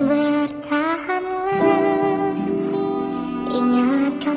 Bertahanlah, ingat kau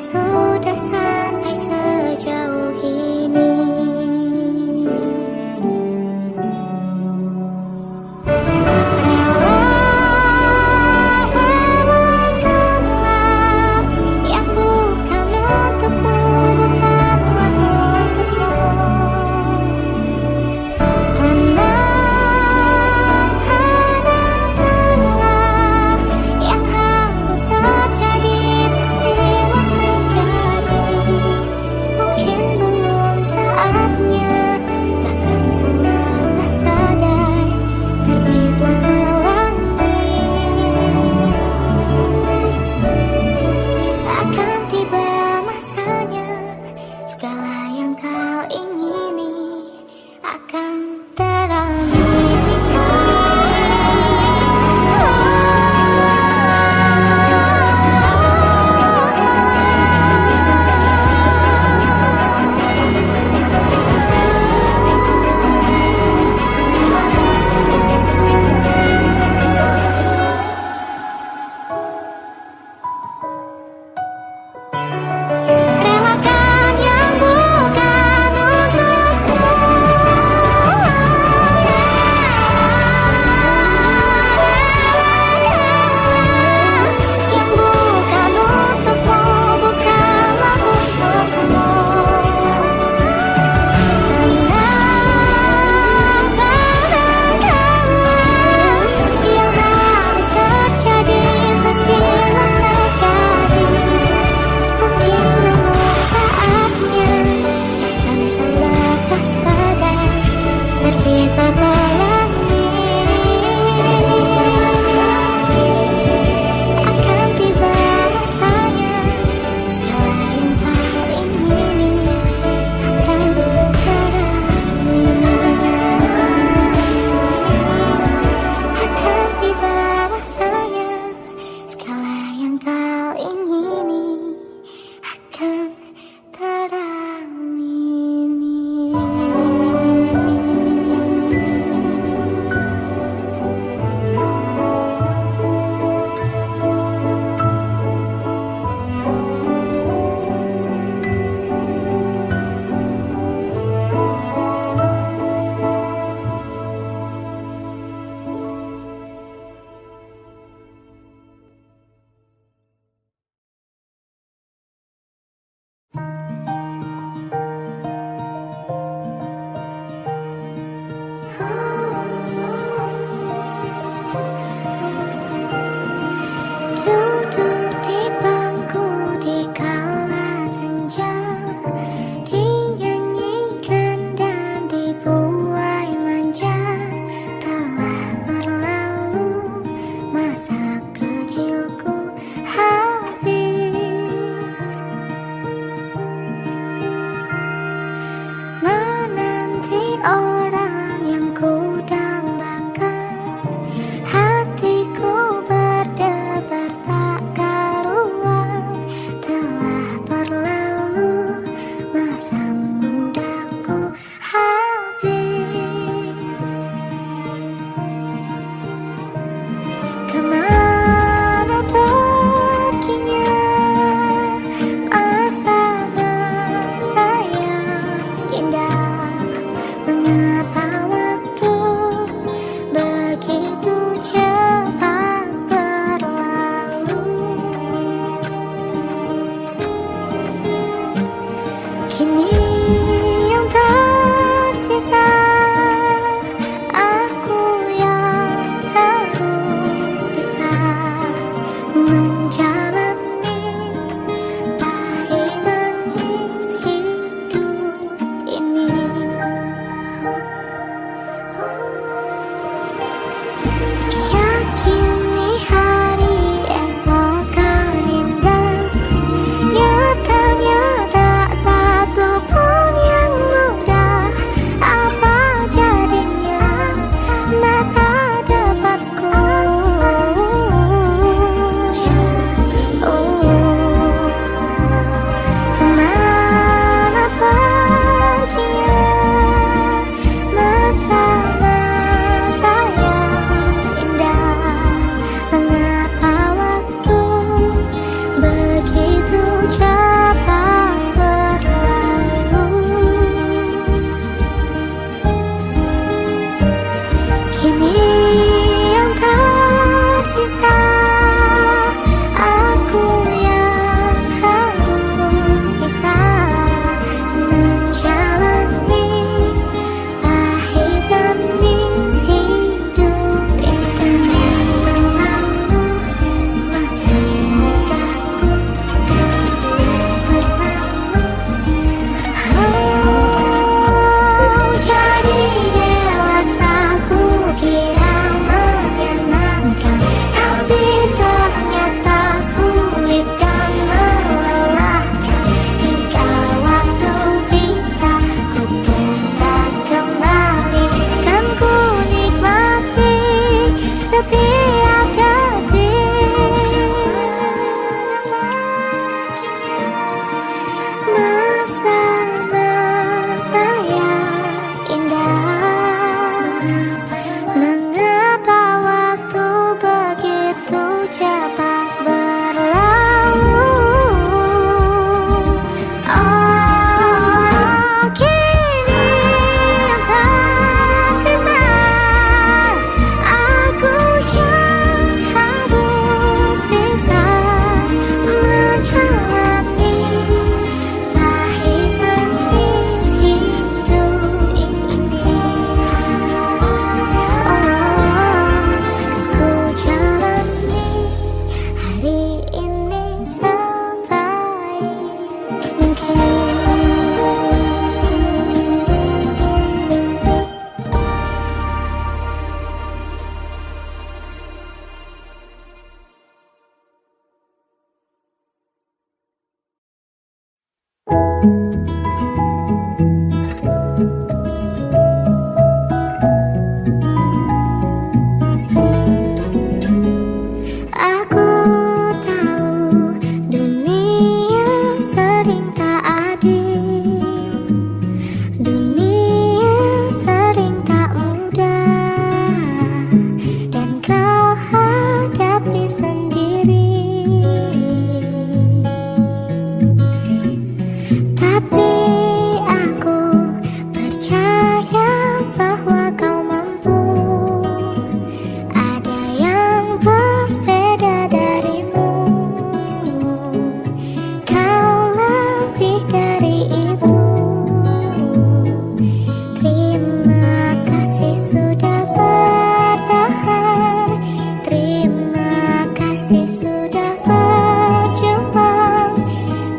sudah berjuang,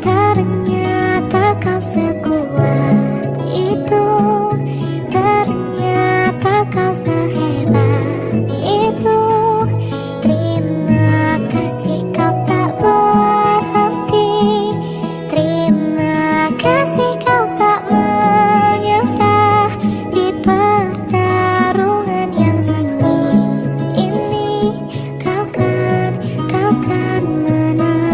ternyata kau sekuat itu, ternyata kau sehebat itu. Terima kasih kau tak berhenti, terima kasih kau tak menyerah di pertarungan yang seni ini. Kau kan menang.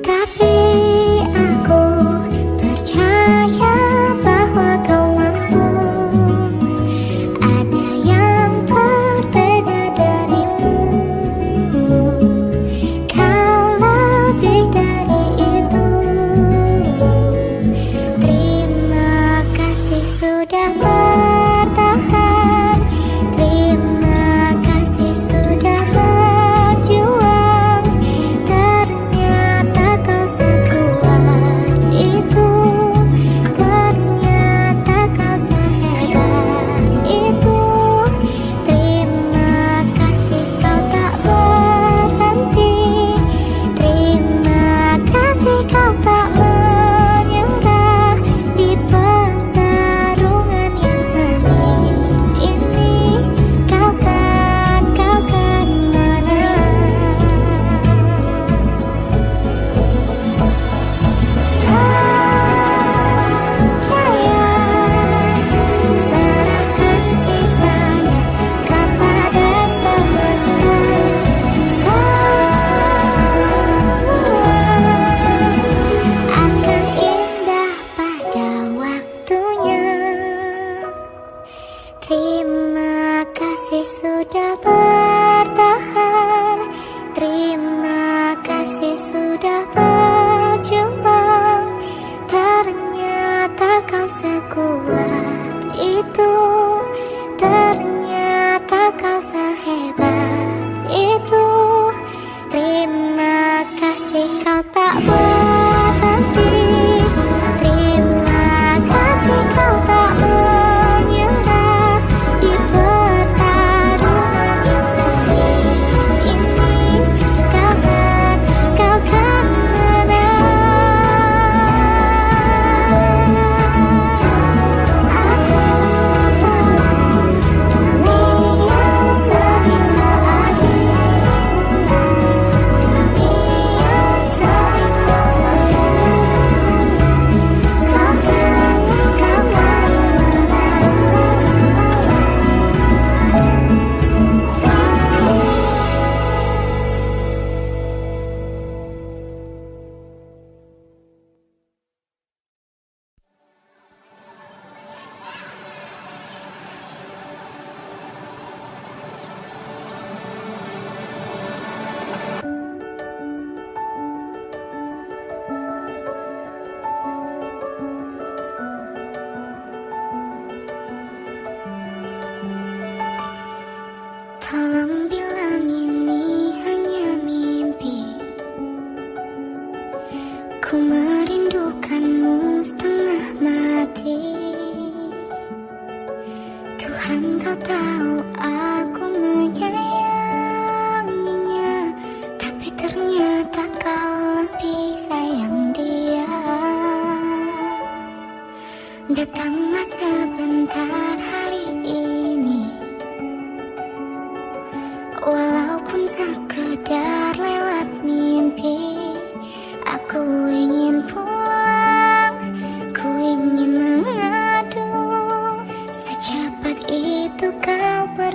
Tapi aku percaya bahwa kau mampu. Ada yang berbeda darimu. Kau lebih dari itu. Terima kasih sudah bertahan. Terima kasih sudah berjuang. Ternyata kau sekuat itu, ternyata kau sehebat itu. Terima kasih kau tak berhenti, terima kasih kau tak menyerah di pertarungan yang seni ini. Kau kan menang. Percaya, serahkan sisanya kepada semesta. Semua akan indah pada waktunya. Terima kasih sudah bertahan, terima kasih sudah berjuang. Ternyata kau sekuat itu, ternyata kau sehebat itu. Terima kasih kau tak berhenti, terima kasih kau tak menyerah di pertarungan yang seni ini. Kau kan menang. Aku dunia serba adil, dunia serba kau kan tolong bilang ini hanya mimpi. Ku merindukanmu setengah mati. Tuhan, kau tahu aku menyayanginya, tapi ternyata kau lebih sayang dia. Datanglah sebentar hari ini, walaupun sekedar lewat mimpi. Aku ingin pulang, ku ingin mengadu. Secepat itu kau pergi.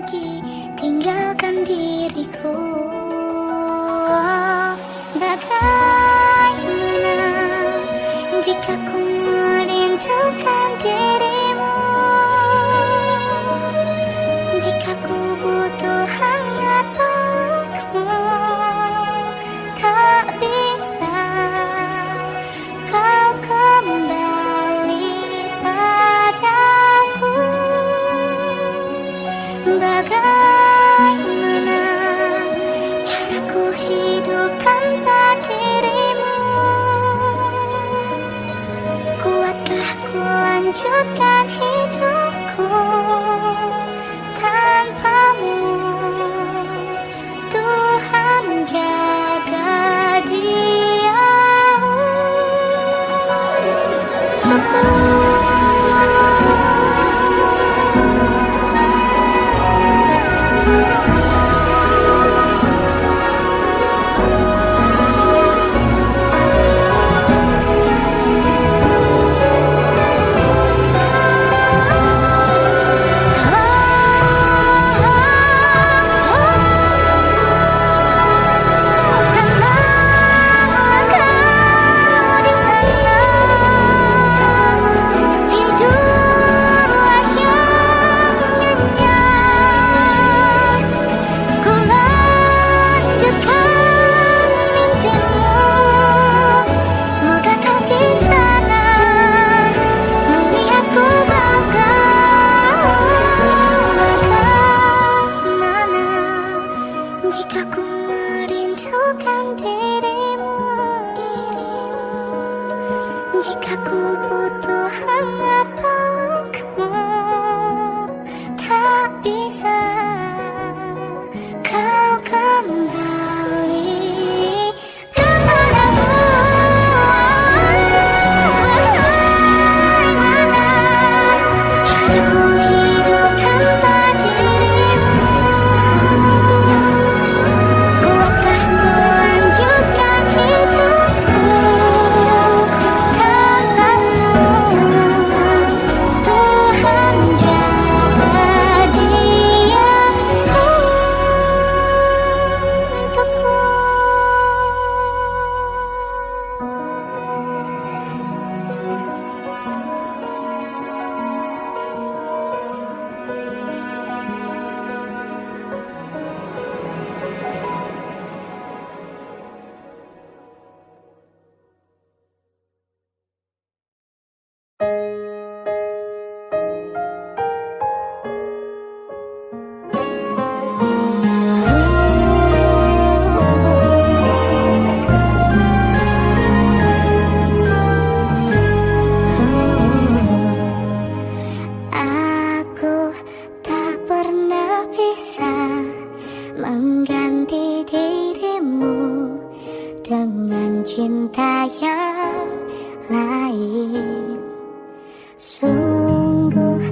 Jika ku butuh hanya pelukmu, tak bisa kau kembali kemanamu. Jadi ku hidup tanpa dirimu. Kuatkah ku lanjutkan hidupku tanpamu? Tuhan jaga dia untukku. Aku tak pernah bisa mengganti dirimu dengan cinta yang lain. Sungguh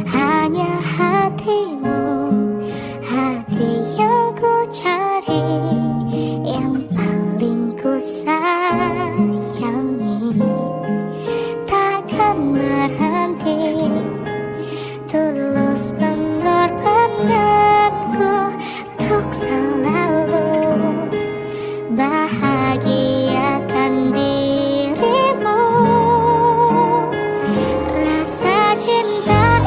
hanya hatimu, hati yang ku cari, yang paling ku sayangi. Takkan berhenti tulus pengorbananku untuk selalu bahagiakan dirimu. Rasa cinta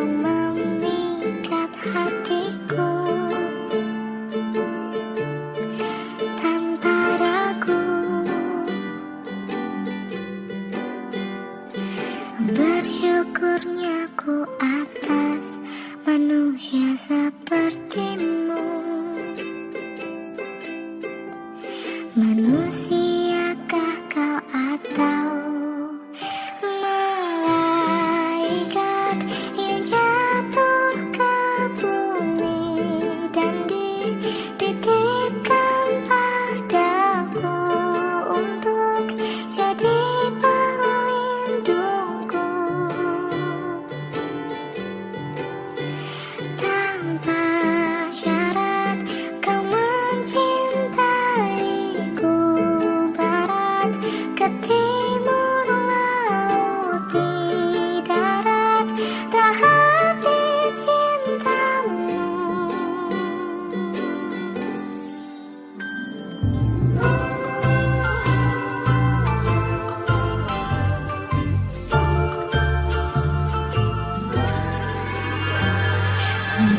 memikat hatiku tanpa ragu. Bersyukurnya ku atas manusia sepertimu. Manusiakah kau atau malaikat yang jatuh ke bumi dan dititipkan padaku untuk jadi pelindungku? Tanpa syarat kau mencintaiku, barat ke timur, laut di darat, tak habis cintamu.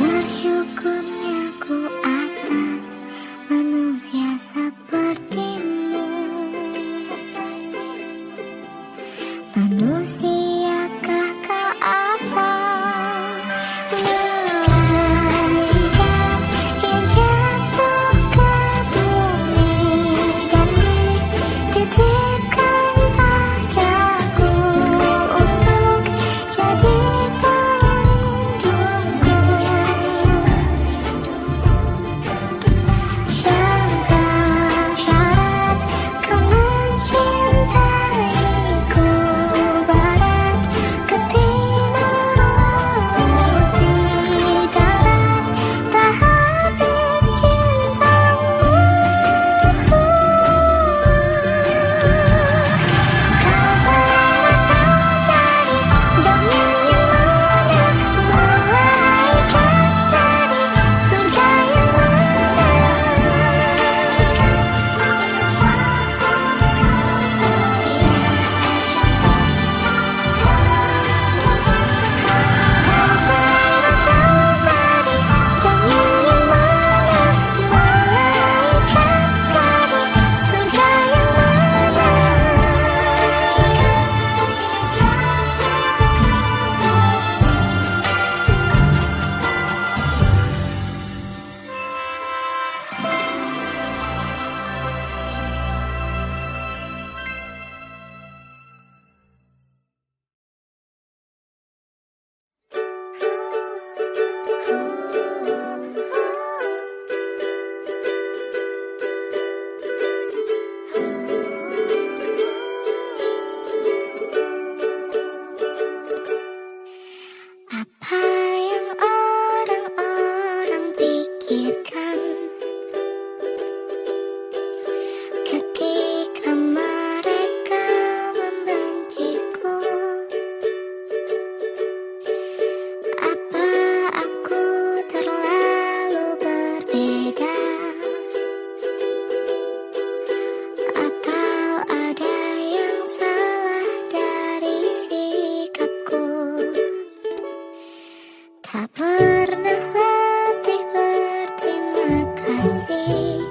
Bersyukurnya ku atas manusia sepertimu. Manusiakah kau atau malaikat yang jatuh ke bumi dan dititipkan padaku untuk jadi pelindungku? Tanpa syarat kau mencintaiku, barat ke timur, laut di darat, tak habis cintamu. Kau berasal dari dongeng yang mana, malaikat dari surga yang mana. Apa yang orang-orang pikirkan ketika mereka membenciku? Apa aku terlalu berbeda? Atau ada yang salah dari sikapku? Tak pernah lebih berterima kasih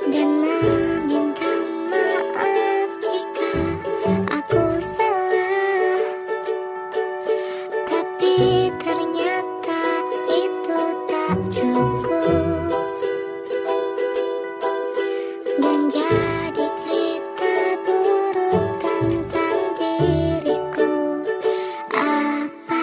dan meminta maaf jika aku salah. Tapi ternyata itu tak cukup dan jadi cerita buruk tentang diriku. Apa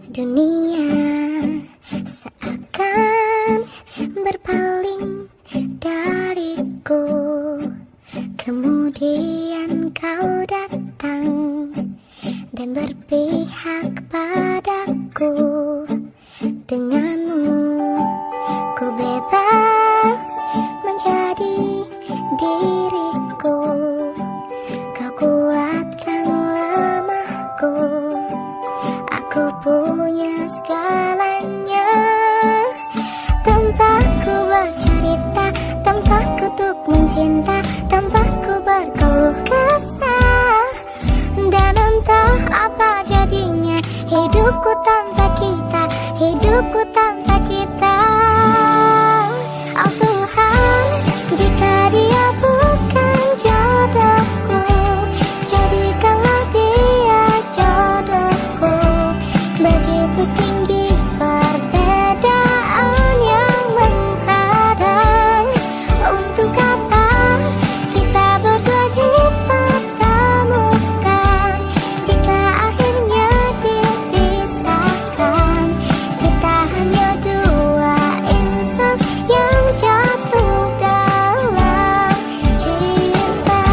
Dunia seakan berpaling dariku. Kemudian kau datang dan berpihak padaku. Denganmu ku bebas menjadi diriku. Kau kuatkan lemahku, aku punya segalanya. Tanpaku bercerita, tanpaku untuk mencinta, tanpaku berkeluh kesah. Dan entah apa jadinya hidupku tanpa kita, hidupku tanpa kita. Oh Tuhan, jika dia bukan jodohku, jadikanlah dia jodohku. Begitu tinggi perbedaan yang menghadang. Untuk apa kita berdua dipertemukan jika akhirnya dipisahkan? Kita hanya dua insan yang jatuh dalam cinta.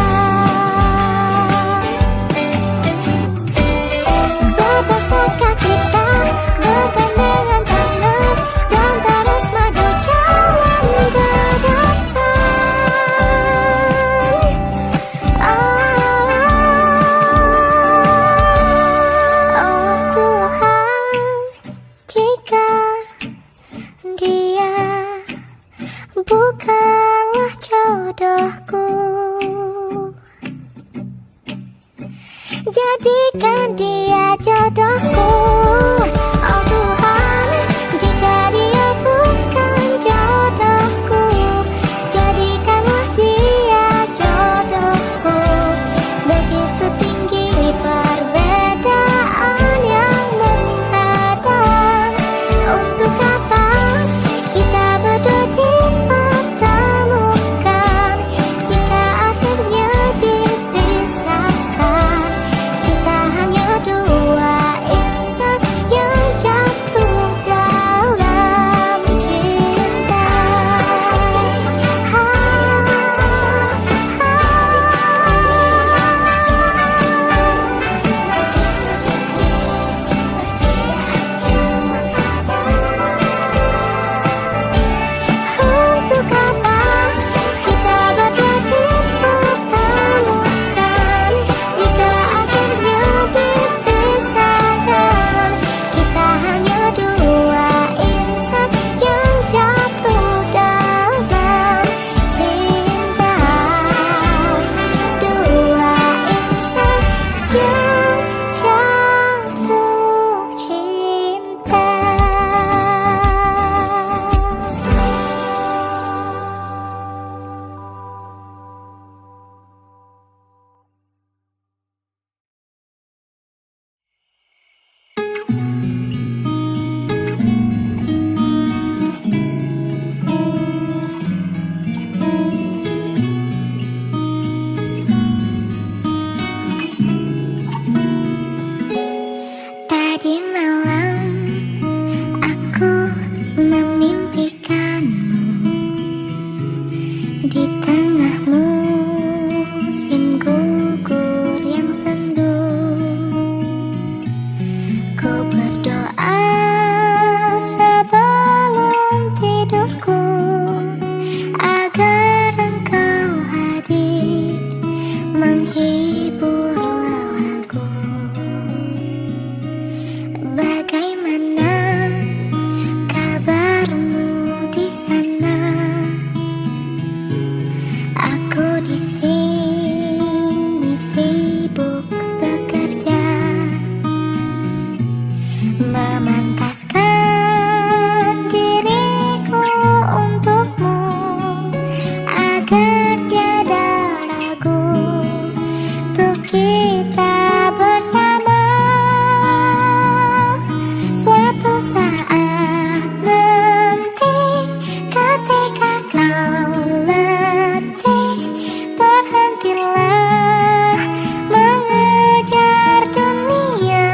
Berbesarkah kita bergandengan tangan dan terus maju jalan ke depan? Oh Tuhan, jika dia bukanlah jodohku, jadikan dia jodohku. Oh Tuhan, jika dia bukan jodohku, jadikanlah dia jodohku. Begitu tinggi perbedaan yang menghadang. Untuk apa kita berdua dipertemukan jika akhirnya dipisahkan? Kita hanya dua insan yang jatuh dalam cinta. Untuk apa kita berdua dipertemukan jika akhirnya dipisahkan? Kita hanya dua insan yang jatuh dalam cinta. Dua insan yang jatuh cinta. Tadi malam aku memimpikanmu di tengah musim gugur yang sendu. Ku berdoa sebelum tidurku agar engkau hadir menghibur lelahku. Bagaimana kabarmu di sana? Aku di sini sibuk bekerja, memantaskan diriku untukmu agar tiada ragu untuk kita bersama. Suatu saat nanti ketika kau letih, berhentilah mengejar dunia.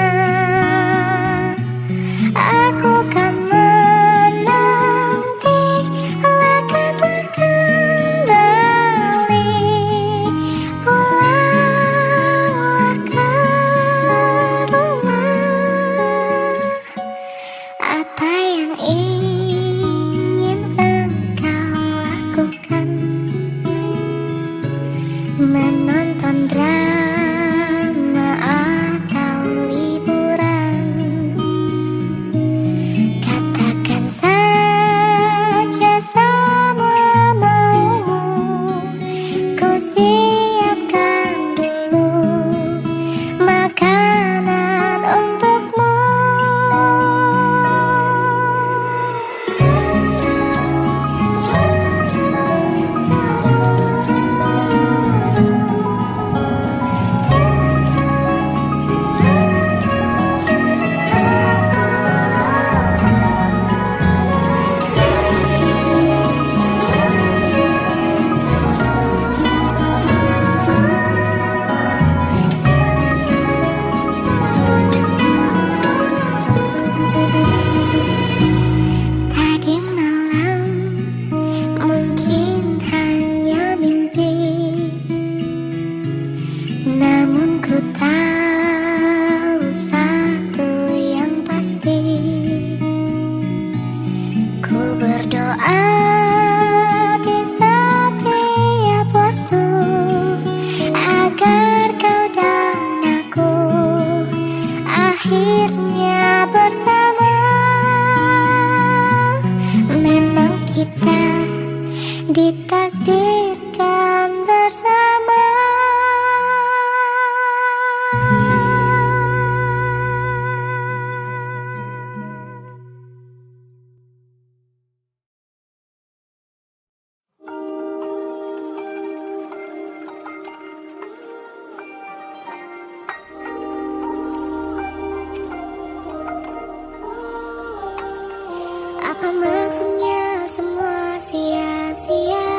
maksudnya semua sia-sia?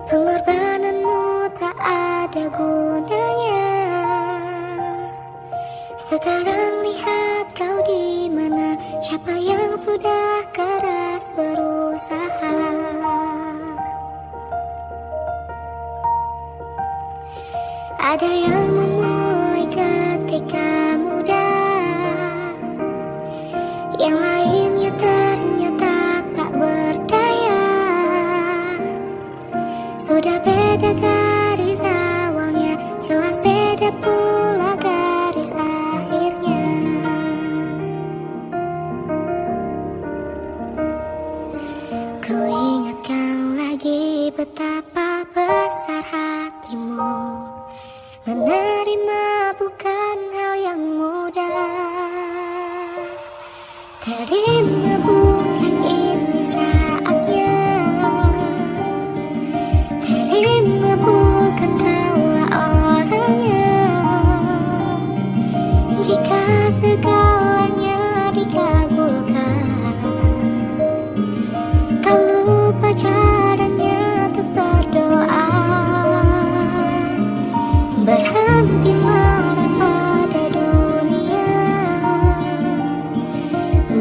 Pengorbananmu tak ada gunanya. Sekarang lihat kau di mana, siapa yang sudah keras berusaha. Ada yang memulai ketika muda, yang lainnya ternyata tak berdaya. Sudah beda garis awalnya, jelas beda pula garis akhirnya. Ku ingatkan lagi betapa besar hatimu, menerima bukan hal yang mudah. Terima bukan ini saatnya. Terima bukan kaulah orangnya. Jika segalanya dikabulkan, kau lupa caranya untuk berdoa. Berhenti marah pada dunia.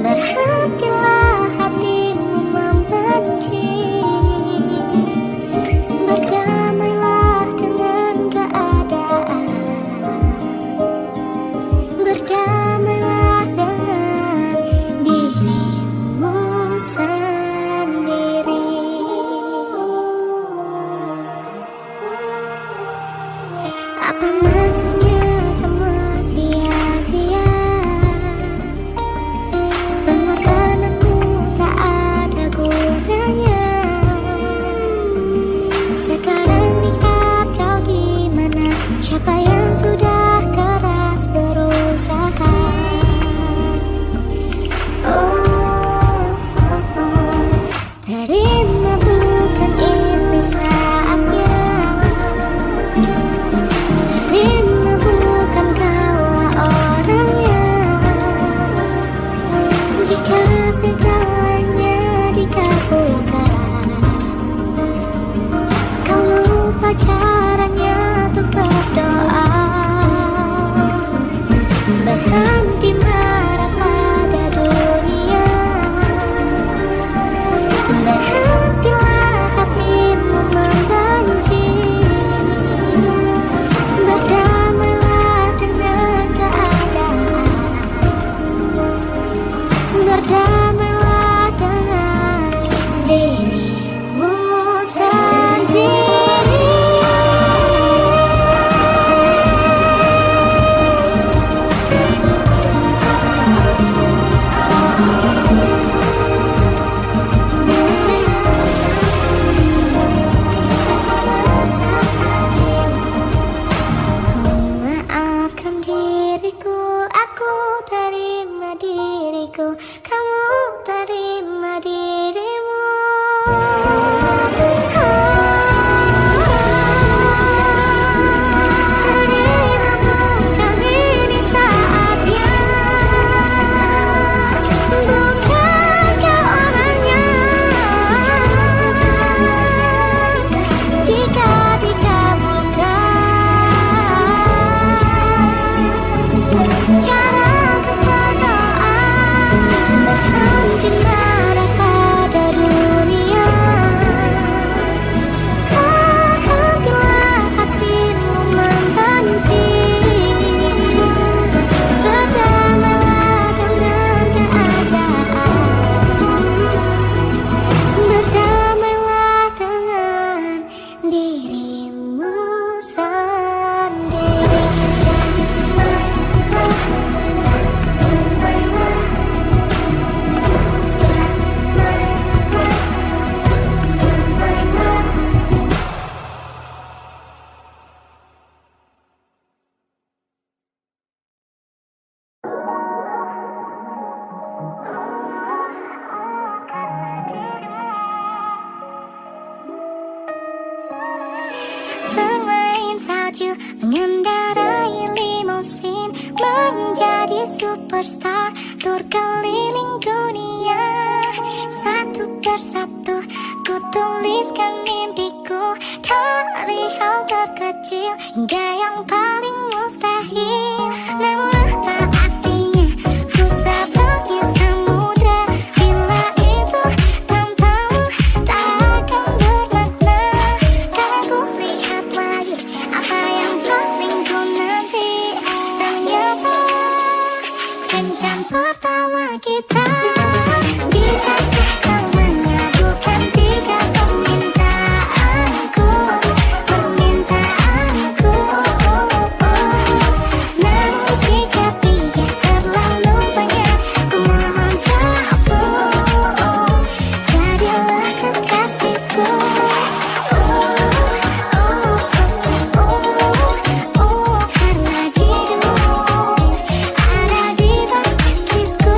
Berhentilah hatimu membenci. Berdamailah dengan keadaan. Berdamailah dengan dirimu sendiri. Apa maksudnya semua sia-sia? Pengorbananmu tak ada gunanya. Sekarang lihat kau di mana, siapa yang sudah keras berusaha. Terima bukan ini saatnya. Terima bukan kaulah orangnya. Jika segalanya dikabulkan, kau lupa caranya untuk berdoa. Berhenti marah pada dunia. Berhentilah hatimu membenci. Berdamailah dengan keadaan. Berdamailah dengan dirimu sendiri. Maafkan diriku, aku terima diriku, kamu terima dirimu. Terima bukan ini saatnya. Bukan kau orangnya. Jika dikabulkan, cara untuk berdoa. Berhenti marah pada dunia. Berhentilah hatimu membenci. Berdamailah dengan keadaan. Berdamailah dengan dirimu sendiri. Bermain salju, mengendarai limusin, menjadi superstar, tur keliling dunia. bersatu. Ku tuliskan mimpiku dari hal terkecil hingga yang paling mustahil. Namun apa artinya ku sebagai samudra bila itu tanpamu tak akan bermakna. Karena ku lihat lagi apa yang paling ku nanti. Ternyata kencan pertama kita. Bisakah kau mengabulkan tiga permintaanku? Namun jika tidak terlalu banyak, ku mohon satu. Jadilah kekasihku. Karena dirimu ada di batisku.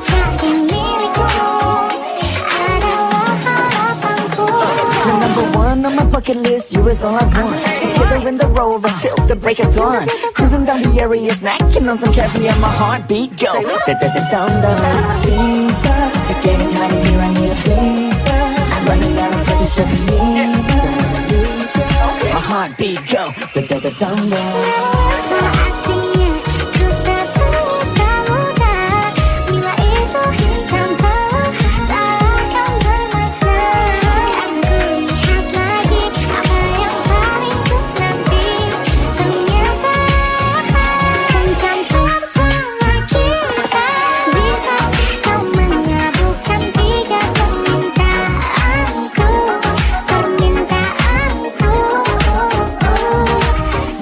Jadi milikmu adalah harapanku. You're number one on my bucket list, you is all I want. Together in the Rover till the break of dawn. Cruising down the area, snacking on some caviar, my heartbeat go. Da-da-da-dum-dum. Fever, it's getting hot in here, I need a breather. I'm running out of pressure, just me. My heartbeat go. Da-da-da-dum-dum. Artinya ku sebagai samudra bila itu tanpamu tak akan bermakna. Karena ku lihat lagi apa yang paling ku nanti. Ternyata kencan pertama kita. Bisakah kau mengabulkan tiga permintaanku?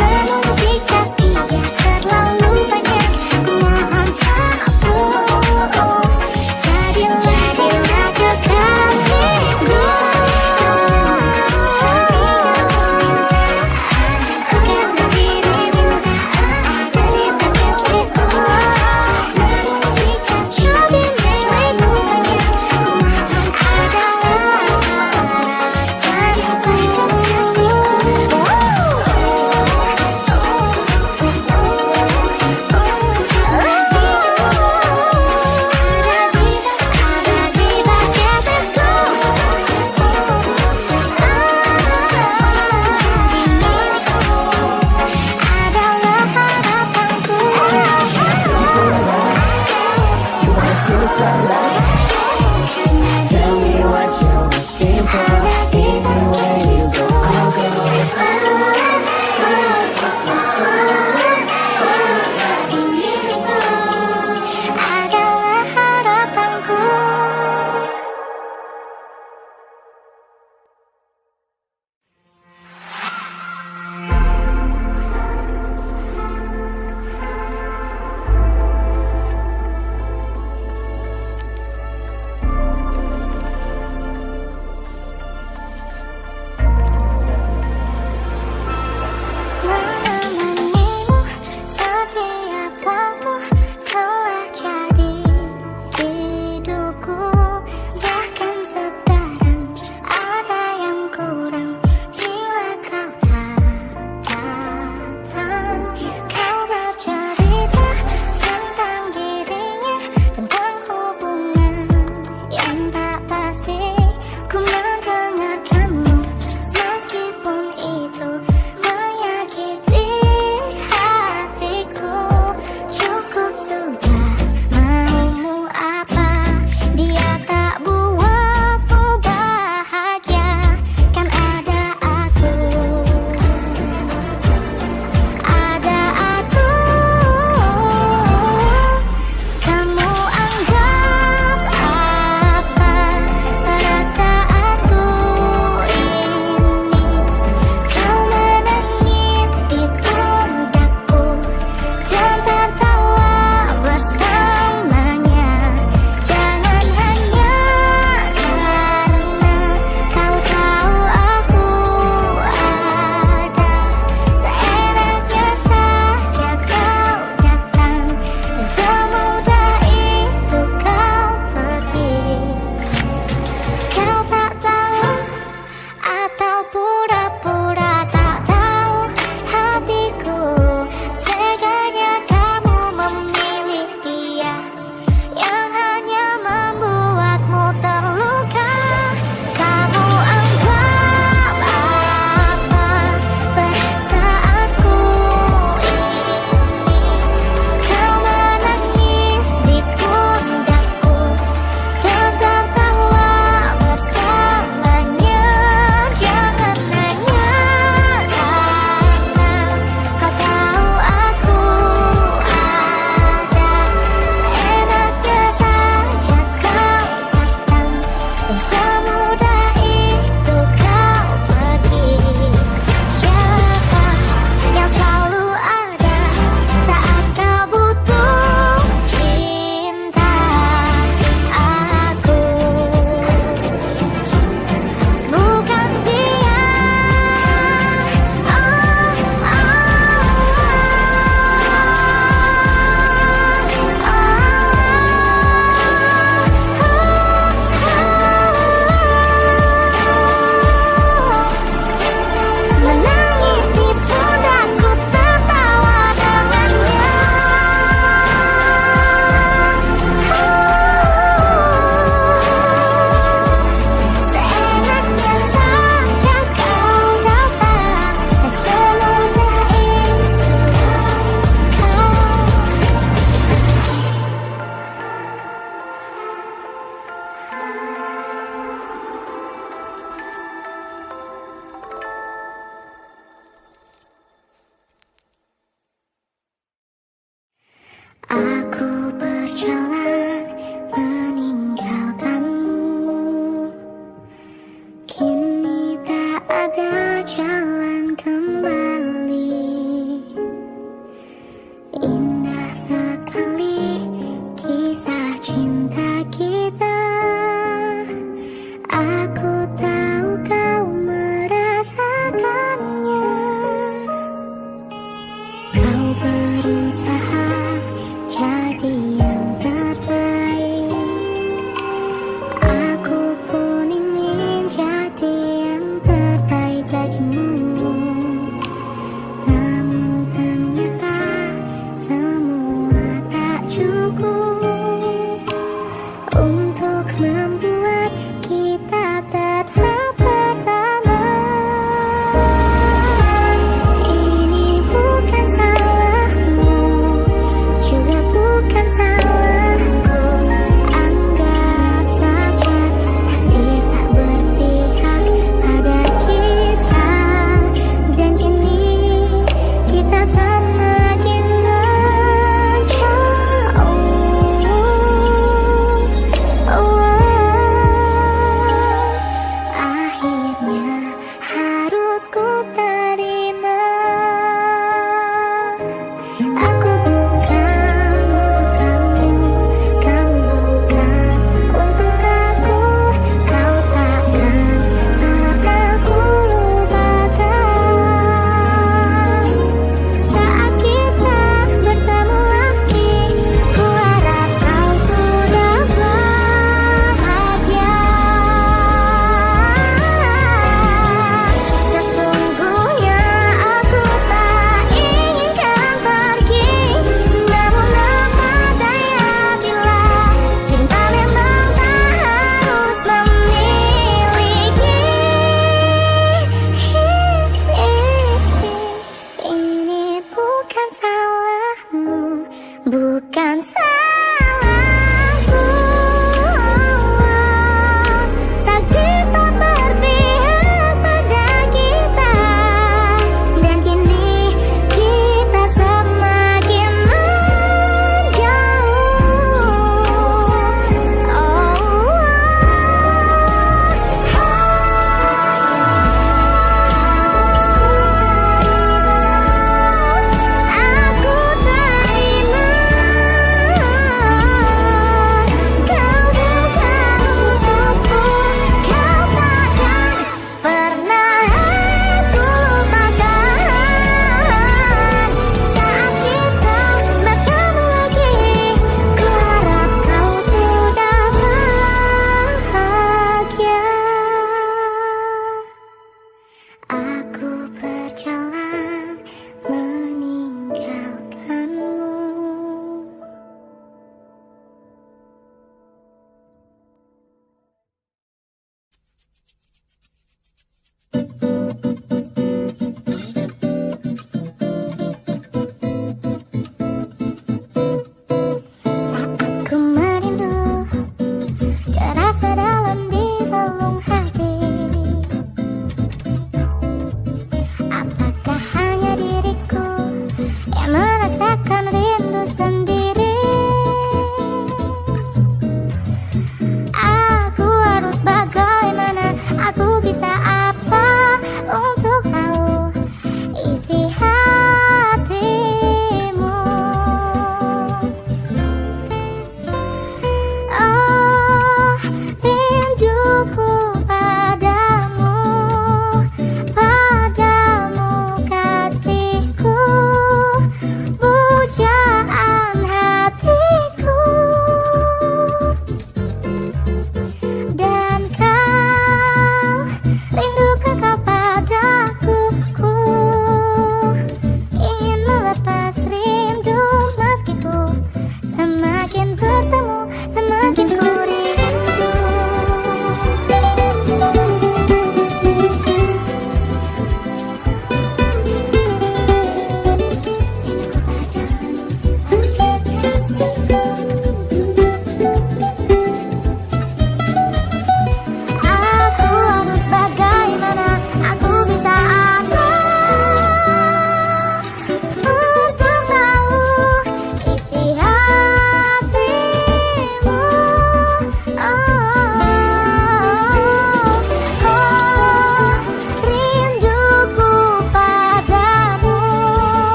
Namun jika berusaha jadi yang terbaik. Aku pun ingin jadi yang terbaik bagimu. Namun ternyata semua tak cukup untuk membuat kita tetap bersama. Ini bukan salahmu, juga bukan salahku. Anggap saja takdir tak berpihak pada kita. Dan kini kita semakin menjauh. Akhirnya harus ku terima.